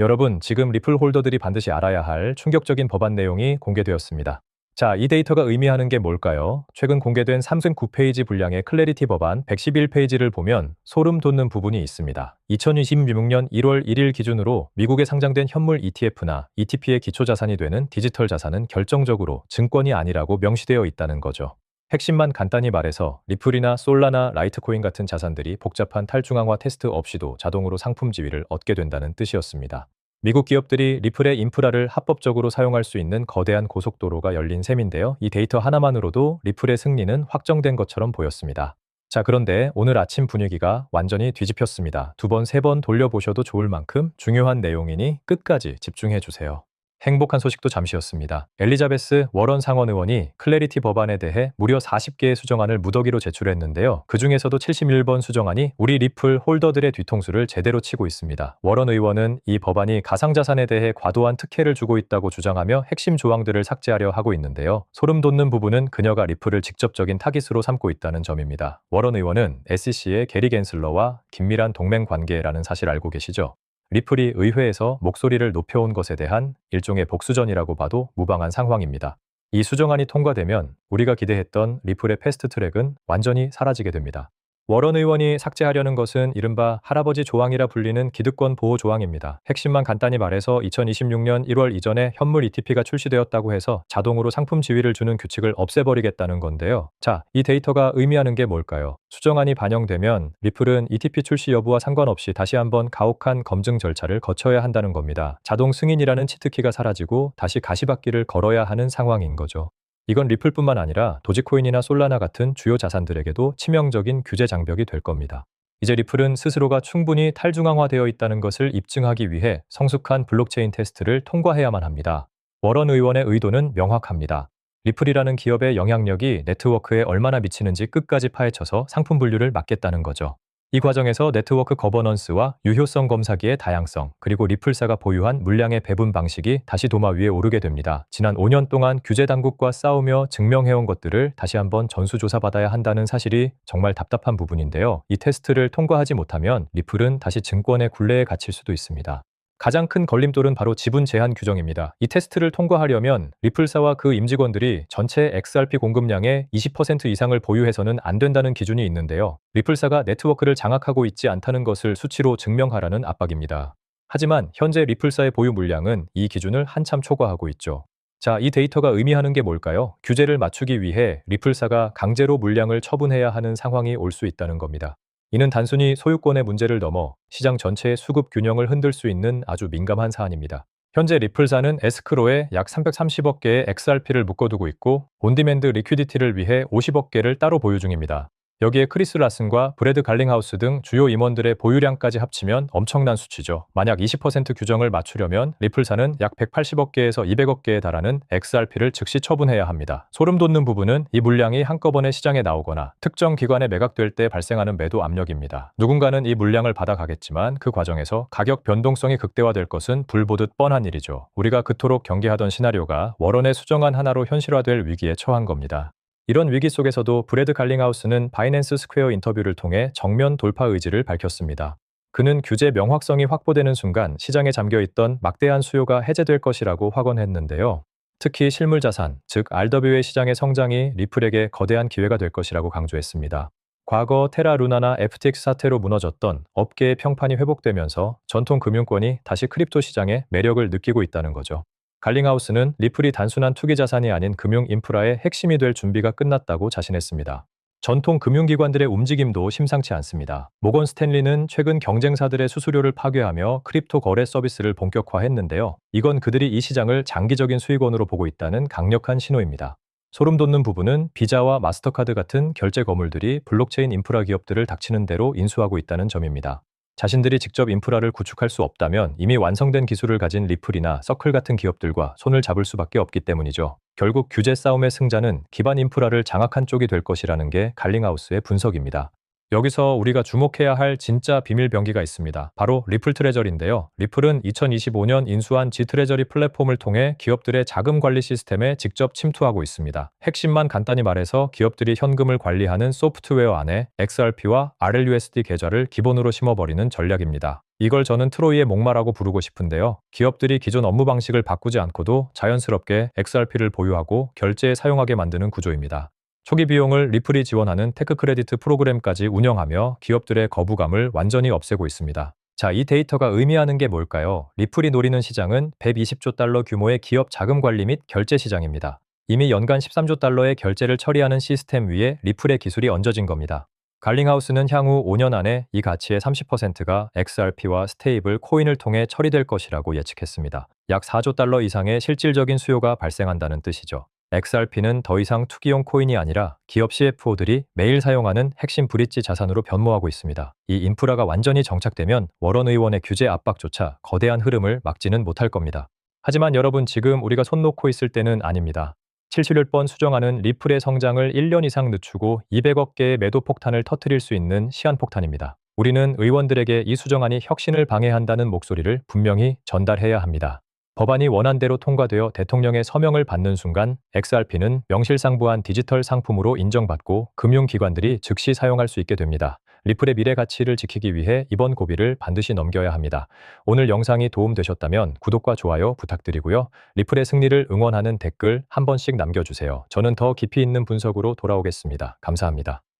여러분, 지금 리플 홀더들이 반드시 알아야 할 충격적인 법안 내용이 공개되었습니다. 자, 이 데이터가 의미하는 게 뭘까요? 최근 공개된 39페이지 분량의 클래리티 법안 111페이지를 보면 소름 돋는 부분이 있습니다. 2026년 1월 1일 기준으로 미국에 상장된 현물 ETF나 ETP의 기초자산이 되는 디지털 자산은 결정적으로 증권이 아니라고 명시되어 있다는 거죠. 핵심만 간단히 말해서 리플이나 솔라나 라이트코인 같은 자산들이 복잡한 탈중앙화 테스트 없이도 자동으로 상품 지위를 얻게 된다는 뜻이었습니다. 미국 기업들이 리플의 인프라를 합법적으로 사용할 수 있는 거대한 고속도로가 열린 셈인데요. 이 데이터 하나만으로도 리플의 승리는 확정된 것처럼 보였습니다. 자, 그런데 오늘 아침 분위기가 완전히 뒤집혔습니다. 두 번, 세 번 돌려보셔도 좋을 만큼 중요한 내용이니 끝까지 집중해 주세요. 행복한 소식도 잠시였습니다. 엘리자베스 워런 상원 의원이 클래리티 법안에 대해 무려 40개의 수정안을 무더기로 제출했는데요. 그 중에서도 71번 수정안이 우리 리플 홀더들의 뒤통수를 제대로 치고 있습니다. 워런 의원은 이 법안이 가상자산에 대해 과도한 특혜를 주고 있다고 주장하며 핵심 조항들을 삭제하려 하고 있는데요. 소름 돋는 부분은 그녀가 리플을 직접적인 타깃으로 삼고 있다는 점입니다. 워런 의원은 SEC의 게리 갠슬러와 긴밀한 동맹 관계라는 사실 알고 계시죠? 리플이 의회에서 목소리를 높여온 것에 대한 일종의 복수전이라고 봐도 무방한 상황입니다. 이 수정안이 통과되면 우리가 기대했던 리플의 패스트트랙은 완전히 사라지게 됩니다. 워런 의원이 삭제하려는 것은 이른바 할아버지 조항이라 불리는 기득권 보호 조항입니다. 핵심만 간단히 말해서 2026년 1월 이전에 현물 ETP가 출시되었다고 해서 자동으로 상품 지위를 주는 규칙을 없애버리겠다는 건데요. 자, 이 데이터가 의미하는 게 뭘까요? 수정안이 반영되면 리플은 ETP 출시 여부와 상관없이 다시 한번 가혹한 검증 절차를 거쳐야 한다는 겁니다. 자동 승인이라는 치트키가 사라지고 다시 가시밭길을 걸어야 하는 상황인 거죠. 이건 리플뿐만 아니라 도지코인이나 솔라나 같은 주요 자산들에게도 치명적인 규제 장벽이 될 겁니다. 이제 리플은 스스로가 충분히 탈중앙화되어 있다는 것을 입증하기 위해 성숙한 블록체인 테스트를 통과해야만 합니다. 워런 의원의 의도는 명확합니다. 리플이라는 기업의 영향력이 네트워크에 얼마나 미치는지 끝까지 파헤쳐서 상품 분류를 막겠다는 거죠. 이 과정에서 네트워크 거버넌스와 유효성 검사기의 다양성, 그리고 리플사가 보유한 물량의 배분 방식이 다시 도마 위에 오르게 됩니다. 지난 5년 동안 규제 당국과 싸우며 증명해온 것들을 다시 한번 전수조사받아야 한다는 사실이 정말 답답한 부분인데요. 이 테스트를 통과하지 못하면 리플은 다시 증권의 굴레에 갇힐 수도 있습니다. 가장 큰 걸림돌은 바로 지분 제한 규정입니다. 이 테스트를 통과하려면 리플사와 그 임직원들이 전체 XRP 공급량의 20% 이상을 보유해서는 안 된다는 기준이 있는데요. 리플사가 네트워크를 장악하고 있지 않다는 것을 수치로 증명하라는 압박입니다. 하지만 현재 리플사의 보유 물량은 이 기준을 한참 초과하고 있죠. 자, 이 데이터가 의미하는 게 뭘까요? 규제를 맞추기 위해 리플사가 강제로 물량을 처분해야 하는 상황이 올 수 있다는 겁니다. 이는 단순히 소유권의 문제를 넘어 시장 전체의 수급 균형을 흔들 수 있는 아주 민감한 사안입니다. 현재 리플사는 에스크로에 약 330억 개의 XRP를 묶어두고 있고 온디맨드 리퀴디티를 위해 50억 개를 따로 보유 중입니다. 여기에 크리스 라슨과 브래드 갈링하우스 등 주요 임원들의 보유량까지 합치면 엄청난 수치죠. 만약 20% 규정을 맞추려면 리플사는 약 180억 개에서 200억 개에 달하는 XRP를 즉시 처분해야 합니다. 소름 돋는 부분은 이 물량이 한꺼번에 시장에 나오거나 특정 기관에 매각될 때 발생하는 매도 압력입니다. 누군가는 이 물량을 받아가겠지만 그 과정에서 가격 변동성이 극대화될 것은 불보듯 뻔한 일이죠. 우리가 그토록 경계하던 시나리오가 워런의 수정안 하나로 현실화될 위기에 처한 겁니다. 이런 위기 속에서도 브래드 갈링하우스는 바이낸스 스퀘어 인터뷰를 통해 정면 돌파 의지를 밝혔습니다. 그는 규제 명확성이 확보되는 순간 시장에 잠겨있던 막대한 수요가 해제될 것이라고 확언했는데요. 특히 실물자산, 즉 RWA 시장의 성장이 리플에게 거대한 기회가 될 것이라고 강조했습니다. 과거 테라 루나나 FTX 사태로 무너졌던 업계의 평판이 회복되면서 전통 금융권이 다시 크립토 시장에 매력을 느끼고 있다는 거죠. 갈링하우스는 리플이 단순한 투기 자산이 아닌 금융 인프라의 핵심이 될 준비가 끝났다고 자신했습니다. 전통 금융기관들의 움직임도 심상치 않습니다. 모건 스탠리는 최근 경쟁사들의 수수료를 파괴하며 크립토 거래 서비스를 본격화했는데요. 이건 그들이 이 시장을 장기적인 수익원으로 보고 있다는 강력한 신호입니다. 소름 돋는 부분은 비자와 마스터카드 같은 결제 거물들이 블록체인 인프라 기업들을 닥치는 대로 인수하고 있다는 점입니다. 자신들이 직접 인프라를 구축할 수 없다면 이미 완성된 기술을 가진 리플이나 서클 같은 기업들과 손을 잡을 수밖에 없기 때문이죠. 결국 규제 싸움의 승자는 기반 인프라를 장악한 쪽이 될 것이라는 게 갈링하우스의 분석입니다. 여기서 우리가 주목해야 할 진짜 비밀병기가 있습니다. 바로 리플 트레저리인데요. 리플은 2025년 인수한 G트레저리 플랫폼을 통해 기업들의 자금 관리 시스템에 직접 침투하고 있습니다. 핵심만 간단히 말해서 기업들이 현금을 관리하는 소프트웨어 안에 XRP와 RLUSD 계좌를 기본으로 심어버리는 전략입니다. 이걸 저는 트로이의 목마라고 부르고 싶은데요. 기업들이 기존 업무 방식을 바꾸지 않고도 자연스럽게 XRP를 보유하고 결제에 사용하게 만드는 구조입니다. 초기 비용을 리플이 지원하는 테크 크레디트 프로그램까지 운영하며 기업들의 거부감을 완전히 없애고 있습니다. 자, 이 데이터가 의미하는 게 뭘까요? 리플이 노리는 시장은 120조 달러 규모의 기업 자금 관리 및 결제 시장입니다. 이미 연간 13조 달러의 결제를 처리하는 시스템 위에 리플의 기술이 얹어진 겁니다. 갈링하우스는 향후 5년 안에 이 가치의 30%가 XRP와 스테이블 코인을 통해 처리될 것이라고 예측했습니다. 약 4조 달러 이상의 실질적인 수요가 발생한다는 뜻이죠. XRP는 더 이상 투기용 코인이 아니라 기업 CFO들이 매일 사용하는 핵심 브릿지 자산으로 변모하고 있습니다. 이 인프라가 완전히 정착되면 워런 의원의 규제 압박조차 거대한 흐름을 막지는 못할 겁니다. 하지만 여러분, 지금 우리가 손 놓고 있을 때는 아닙니다. 70일 수정하는 리플의 성장을 1년 이상 늦추고 200억 개의 매도 폭탄을 터뜨릴 수 있는 시한폭탄입니다. 우리는 의원들에게 이 수정안이 혁신을 방해한다는 목소리를 분명히 전달해야 합니다. 법안이 원안대로 통과되어 대통령의 서명을 받는 순간 XRP는 명실상부한 디지털 상품으로 인정받고 금융기관들이 즉시 사용할 수 있게 됩니다. 리플의 미래 가치를 지키기 위해 이번 고비를 반드시 넘겨야 합니다. 오늘 영상이 도움되셨다면 구독과 좋아요 부탁드리고요. 리플의 승리를 응원하는 댓글 한 번씩 남겨주세요. 저는 더 깊이 있는 분석으로 돌아오겠습니다. 감사합니다.